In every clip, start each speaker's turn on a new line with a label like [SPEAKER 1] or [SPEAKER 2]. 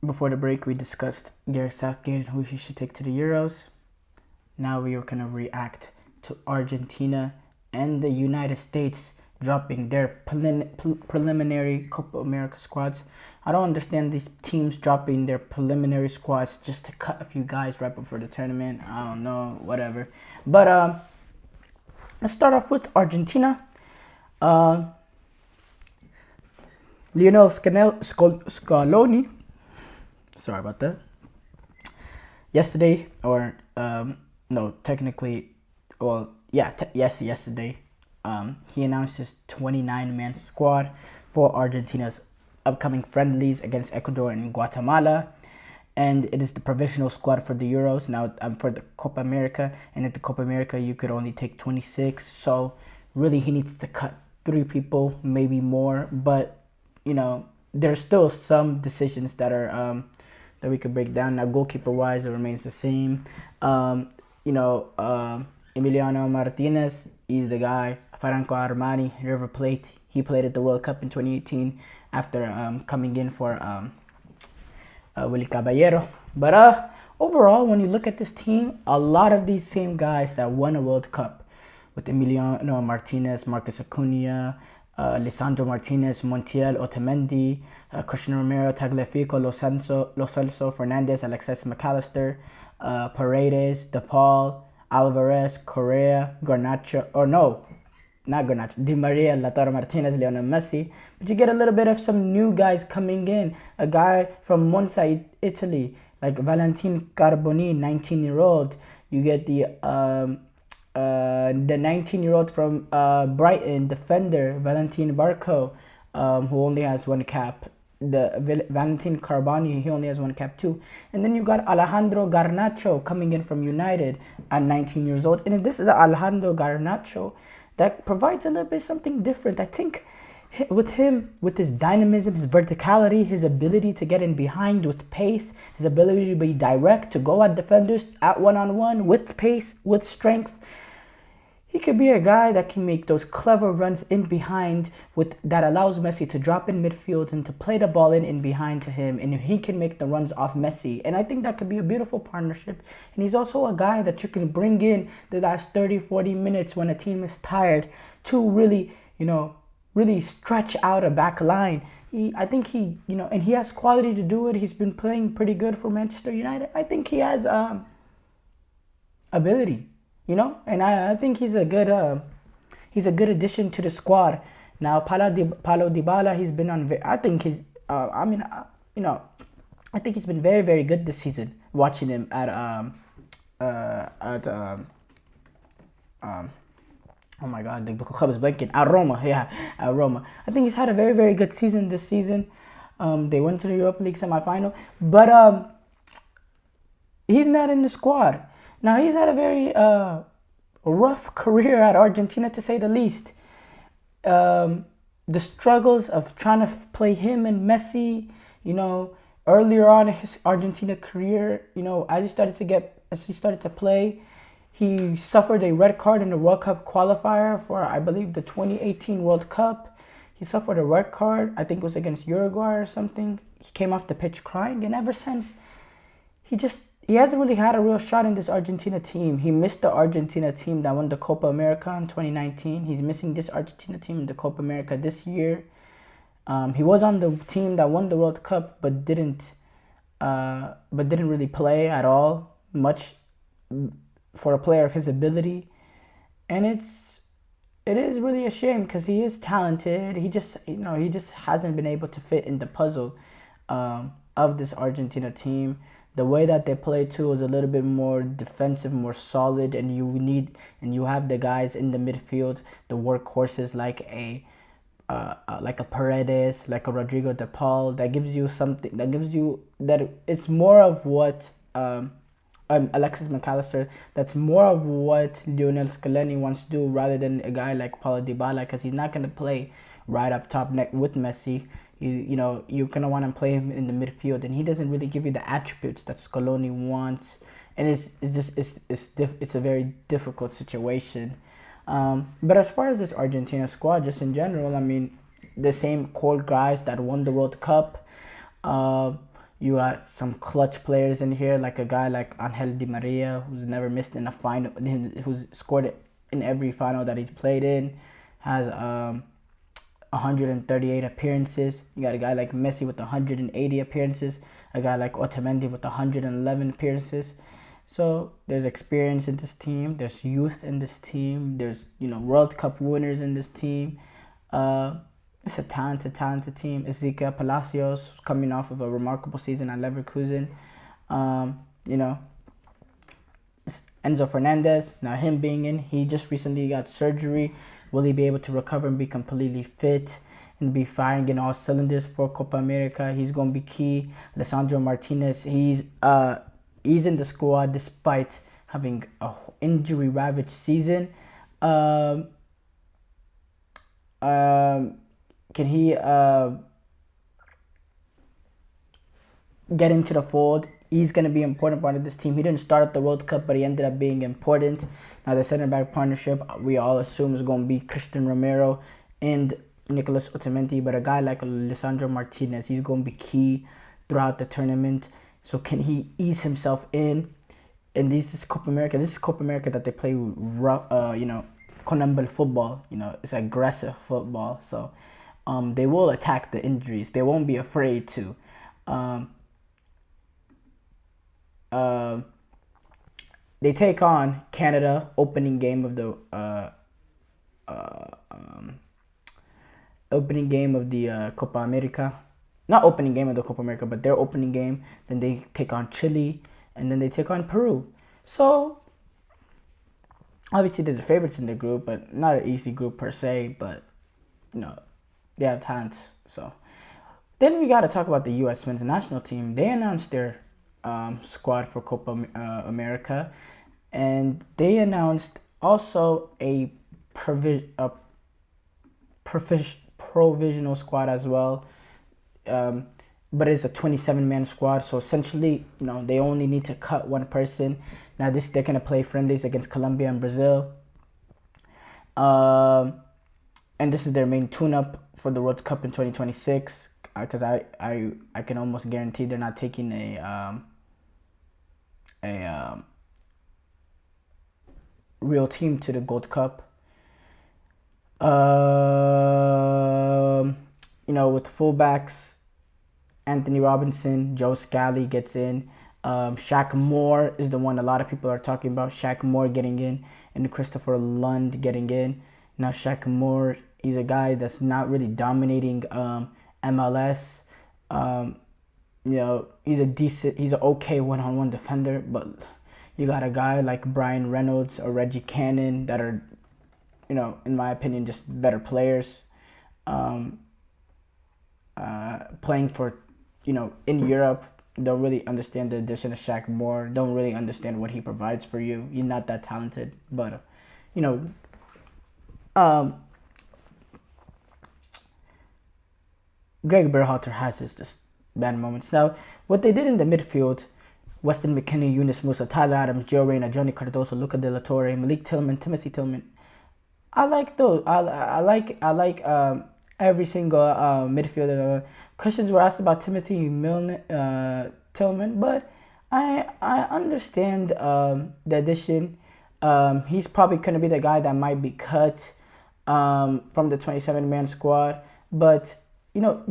[SPEAKER 1] Before the break, we discussed Gareth Southgate and who he should take to the Euros. Now we are going to react to Argentina and the United States dropping their preliminary Copa America squads. I don't understand these teams dropping their preliminary squads just to cut a few guys right before the tournament. I don't know, whatever. But let's start off with Argentina. Lionel Scaloni. Sorry about that. Yesterday, or no, technically, well, yeah, yesterday, he announced his 29-man squad for Argentina's upcoming friendlies against Ecuador and Guatemala. And it is the provisional squad for the Euros. Now, for the Copa America. And at the Copa America, you could only take 26. So, really, he needs to cut 3 people, maybe more. But, there's still some decisions that are that we could break down. Now, goalkeeper-wise, it remains the same. Emiliano Martinez, he's the guy. Franco Armani, River Plate. He played at the World Cup in 2018 after coming in for Willy Caballero. But overall, when you look at this team, a lot of these same guys that won a World Cup, with Emiliano Martinez, Marcus Acuna, Lisandro Martinez, Montiel, Otamendi, Cristiano Romero, Tagliafico, Lo Celso, Fernandez, Alexis McAllister, Paredes, DePaul, Alvarez, Correa, Garnacho, or no, not Garnacho, Di Maria, Lautaro Martinez, Lionel Messi. But you get a little bit of some new guys coming in. A guy from Monza, Italy, like Valentin Carboni, 19-year-old. You get the 19-year-old from Brighton, defender, Valentin Barco, who only has 1 cap. The Valentin Carboni, he only has 1 cap too. And then you got Alejandro Garnacho coming in from United at 19 years old. And this is Alejandro Garnacho that provides a little bit something different. I think with him, with his dynamism, his verticality, his ability to get in behind with pace, his ability to be direct, to go at defenders at one-on-one with pace, with strength, he could be a guy that can make those clever runs in behind that allows Messi to drop in midfield and to play the ball in behind to him, and he can make the runs off Messi. And I think that could be a beautiful partnership. And he's also a guy that you can bring in the last 30, 40 minutes when a team is tired to really, really stretch out a back line. I think he has quality to do it. He's been playing pretty good for Manchester United. I think he has ability. And I think he's a good addition to the squad. Now, Paulo Dybala, he's been on. I think he's. I think he's been very, very good this season. Watching him at oh my God, the club is blanking. At Roma, yeah, at Roma. I think he's had a very, very good season this season. They went to the Europa League semifinal, but he's not in the squad. Now, he's had a very rough career at Argentina, to say the least. The struggles of trying to play him and Messi, earlier on in his Argentina career, as he started to play, he suffered a red card in the World Cup qualifier for, I believe, the 2018 World Cup. He suffered a red card, I think it was against Uruguay or something. He came off the pitch crying, and ever since, he hasn't really had a real shot in this Argentina team. He missed the Argentina team that won the Copa America in 2019. He's missing this Argentina team in the Copa America this year. He was on the team that won the World Cup, but didn't really play at all much for a player of his ability. And it is really a shame because he is talented. He just hasn't been able to fit in the puzzle of this Argentina team. The way that they play too is a little bit more defensive, more solid, and you have the guys in the midfield, the workhorses like a Paredes, like a Rodrigo De Paul, that gives you something. That it's more of what Alexis McAllister. That's more of what Lionel Scaloni wants to do rather than a guy like Paulo Dybala, because he's not going to play right up top with Messi. You're going to want to play him in the midfield, and he doesn't really give you the attributes that Scaloni wants. And it's a very difficult situation. But as far as this Argentina squad, just in general, I mean, the same core guys that won the World Cup. You got some clutch players in here, like a guy like Angel Di Maria, who's never missed in a final, who's scored in every final that he's played in, has 138 appearances. You got a guy like Messi with 180 appearances, a guy like Otamendi with 111 appearances. So there's experience in this team. There's youth in this team. There's World Cup winners in this team. It's a talented team. Ezekiel Palacios coming off of a remarkable season at Leverkusen. Enzo Fernandez, now him being in, he just recently got surgery. Will he be able to recover and be completely fit and be firing in all cylinders for Copa America? He's going to be key. Lisandro Martinez, he's in the squad despite having a injury-ravaged season. Can he get into the fold? He's going to be an important part of this team. He didn't start at the World Cup, but he ended up being important. Now, the center-back partnership, we all assume is going to be Christian Romero and Nicolas Otamendi. But a guy like Lisandro Martinez, he's going to be key throughout the tournament. So can he ease himself in? And this is Copa America. This is Copa America that they play Conambel football. It's aggressive football. So they will attack the injuries. They won't be afraid to. They take on Canada, opening game of the Copa America. Not opening game of the Copa America, but their opening game. Then they take on Chile, and then they take on Peru. So obviously they're the favorites in the group, but not an easy group per se. But they have talents. So then we got to talk about the U.S. men's national team. They announced their squad for Copa America, and they announced also a provisional squad as well, but it's a 27-man squad. So essentially, they only need to cut one person. Now they're gonna play friendlies against Colombia and Brazil, and this is their main tune-up for the World Cup in 2026. Because I can almost guarantee they're not taking a real team to the Gold Cup. With fullbacks, Anthony Robinson, Joe Scally gets in. Shaq Moore is the one a lot of people are talking about. Shaq Moore getting in, and Christopher Lund getting in. Now Shaq Moore, he's a guy that's not really dominating MLS. He's an okay one-on-one defender, but you got a guy like Brian Reynolds or Reggie Cannon that are, in my opinion, just better players. Playing for, in Europe, don't really understand the addition of Shaq Moore. Don't really understand what he provides for you. You're not that talented, but Greg Berhalter has his just bad moments. Now, what they did in the midfield, Weston McKennie, Yunus Musa, Tyler Adams, Joe Reyna, Johnny Cardoso, Luca De La Torre, Malik Tillman, Timothy Tillman. I like those. I like every single midfielder. Questions were asked about Timothy Tillman, but I understand the addition. He's probably going to be the guy that might be cut from the 27-man squad, but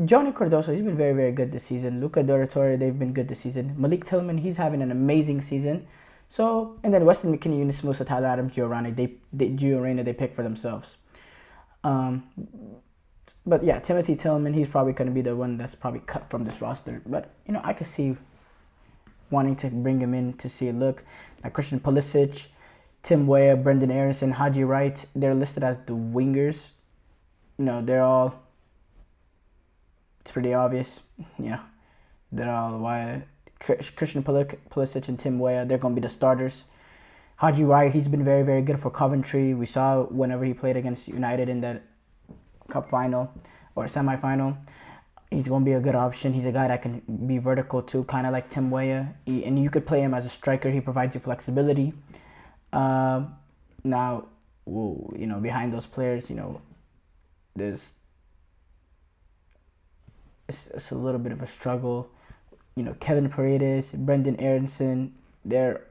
[SPEAKER 1] Johnny Cardoso, he's been very, very good this season. Luca De La Torre, they've been good this season. Malik Tillman, he's having an amazing season. So, and then Weston McKennie, Yunus Musa, Tyler Adams, Gio Reyna, they pick for themselves. But yeah, Timothy Tillman, he's probably going to be the one that's probably cut from this roster. But, I could see wanting to bring him in to see a look. Like Christian Pulisic, Tim Weah, Brendan Aronson, Haji Wright, they're listed as the wingers. They're all... It's pretty obvious, they're all why Christian Pulisic and Tim Weah, they're going to be the starters. Haji Wright, he's been very, very good for Coventry. We saw whenever he played against United in that cup final or semifinal. He's going to be a good option. He's a guy that can be vertical too, kind of like Tim Weah. And you could play him as a striker. He provides you flexibility. Now, behind those players, there's... It's a little bit of a struggle. Kevin Paredes, Brendan Aronson, they're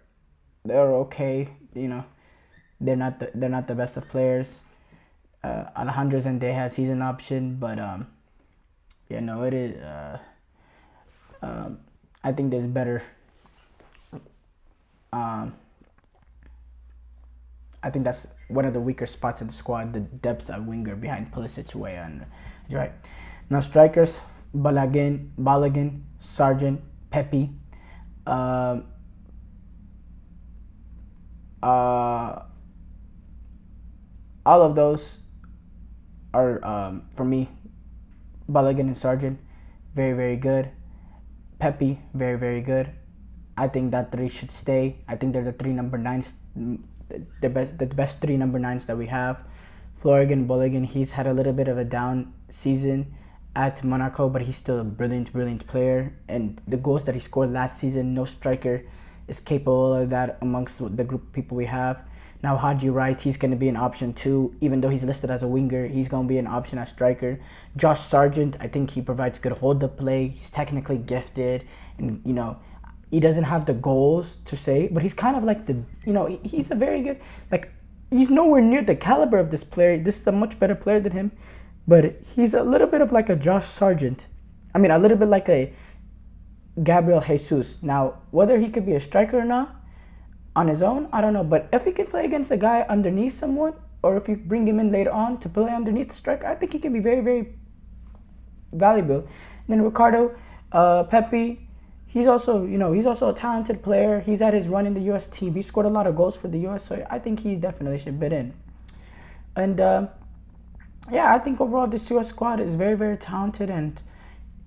[SPEAKER 1] okay. They're not the best of players. Alejandro Zendejas, he's an option, but it is. I think there's better. I think that's one of the weaker spots in the squad, the depth at winger behind Pulisic, Weah, and right. Now strikers: Balogun, Sargent, Pepe. All of those are for me. Balogun and Sargent, very very good. Pepe, very very good. I think that three should stay. I think they're the three number nines, the best three number nines that we have. Florian Balogun, he's had a little bit of a down season at Monaco, but he's still a brilliant player. And the goals that he scored last season, no striker is capable of that amongst the group of people we have. Now Haji Wright, he's going to be an option too. Even though he's listed as a winger, he's going to be an option as striker. Josh Sargent, I think he provides good hold-up play. He's technically gifted, and he doesn't have the goals to say, but he's kind of like he's a very good, he's nowhere near the caliber of this player. This is a much better player than him, but he's a little bit of like a Josh Sargent. I mean, a little bit like a Gabriel Jesus. Now, whether he could be a striker or not, on his own, I don't know. But if he can play against a guy underneath someone, or if you bring him in later on to play underneath the striker, I think he can be very, very valuable. And then Ricardo, Pepe, he's also a talented player. He's at his run in the U.S. team. He scored a lot of goals for the U.S., so I think he definitely should bid in. And I think overall this U.S. squad is very, very talented, and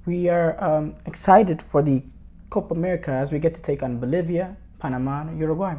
[SPEAKER 1] we are excited for the Copa America as we get to take on Bolivia, Panama, and Uruguay.